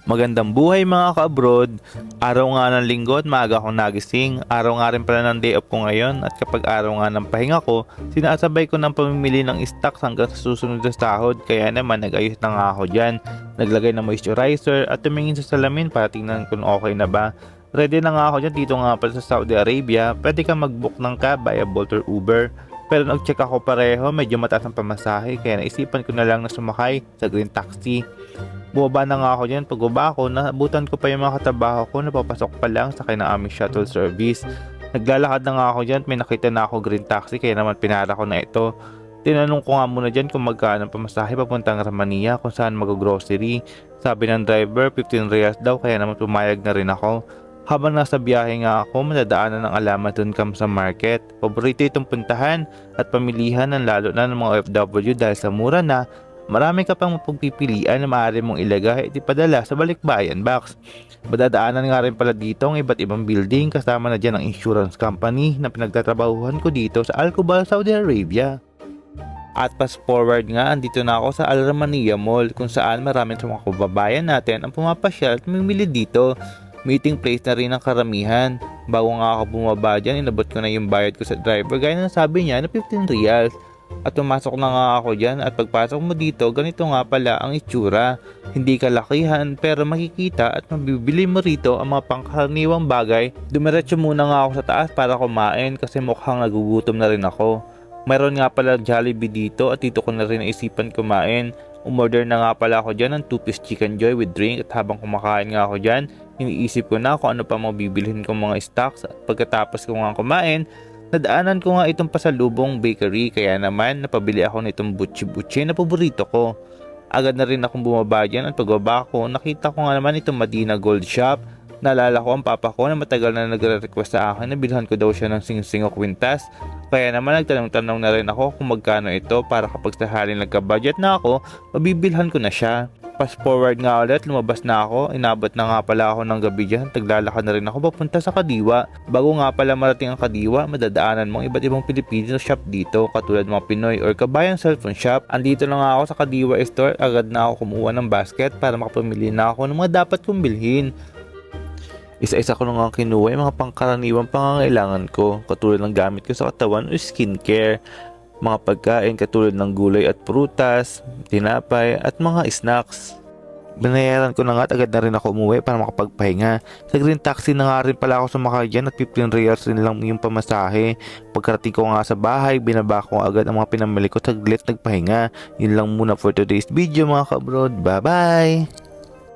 Magandang buhay mga ka-abroad. Araw nga ng linggo at maaga akong nagising. Araw nga rin pala ng day off ko ngayon at kapag araw nga ng pahinga ko, sinasabay ko ng pamimili ng stocks hanggang sa susunod na sahod. Kaya naman nag-ayos na nga ako dyan. Naglagay ng moisturizer at tumingin sa salamin para tingnan kung okay na ba. Ready na nga ako dyan dito nga pala sa Saudi Arabia. Pwede ka mag-book ng cab via Bolt or Uber. Pero nag-check ako pareho, medyo mataas ang pamasahe kaya naisipan ko na lang na sumakay sa green taxi. Bumaba na nga ako dyan. Pagbaba ko, naabutan ko pa yung mga katrabaho ko na papasok pa lang sa ng aming shuttle service. Naglalakad na nga ako dyan at may nakita na ako green taxi kaya naman pinara ko na ito. Tinanong ko nga muna dyan kung magkano ang pamasahe papuntang Ramania kung saan mag-grocery. Sabi ng driver 15 riyals daw kaya naman pumayag na rin ako. Habang nasa biyahe nga ako, madadaanan ng alamat dun kam sa market. Paborito itong puntahan at pamilihan ng lalo na ng mga OFW dahil sa mura na marami ka pang mapagpipilian na maaari mong ilagay at ipadala sa balikbayan box. Madadaanan nga rin pala dito ang iba't ibang building kasama na dyan ang insurance company na pinagtatrabahuhan ko dito sa Al Khobar, Saudi Arabia. At fast forward nga, andito na ako sa Al Ramania Mall kung saan maraming sa mga kababayan natin ang pumapasyal at mamimili dito. Meeting place na rin ang karamihan. Bago nga ako bumaba dyan, inabot ko na yung bayad ko sa driver gaya ng sabi niya na 15 riyals. At pumasok na nga ako dyan at pagpasok mo dito, ganito nga pala ang itsura. Hindi kalakihan pero makikita at mabibili mo rito ang mga pangkaraniwang bagay. Dumiretso muna nga ako sa taas para kumain kasi mukhang nagugutom na rin ako. Mayroon nga pala Jollibee dito at dito ko na rin naisipan kumain. Umorder na nga pala ako dyan ng 2-piece chicken joy with drink at habang kumakain nga ako dyan, iniisip ko na kung ano pa mabibilhin kong mga stocks at pagkatapos ko nga kumain, nadaanan ko nga itong pasalubong bakery kaya naman napabili ako nitong butchi-butchi na paborito ko. Agad na rin akong bumaba dyan at pagbaba ko, nakita ko nga naman itong Madina Gold Shop. Naalala ko ang papa ko na matagal na nagre-request sa akin na bilhan ko daw siya ng sing-sing o kwintas. Kaya naman nagtanong-tanong na rin ako kung magkano ito para kapag sakaling nagka-budget na ako, mabibilhan ko na siya. Fast forward nga ulit, lumabas na ako, inabot na nga pala ako ng gabi dyan, taglalakad na rin ako papunta sa Kadiwa. Bago nga pala marating ang Kadiwa, madadaanan mo iba't ibang Filipino shop dito, katulad mga Pinoy or kabayan cellphone shop. Andito na nga ako sa Kadiwa store, agad na ako kumuha ng basket para makapamili na ako ng mga dapat kong bilhin. Isa-isa ko na nga kinuha yung mga pangkaraniwang pangangailangan ko, katulad ng gamit ko sa katawan o skincare, mga pagkain katulad ng gulay at prutas, tinapay at mga snacks. Binayaran ko na nga at agad na rin ako umuwi para makapagpahinga. Sa green taxi na nga rin pala ako sumakay dyan at 15 riyals rin lang yung pamasahe. Pagkarating ko nga sa bahay, binaba ko agad ang mga pinamili ko, saglit nagpahinga. Yun lang muna for today's video mga ka-abroad. Bye bye!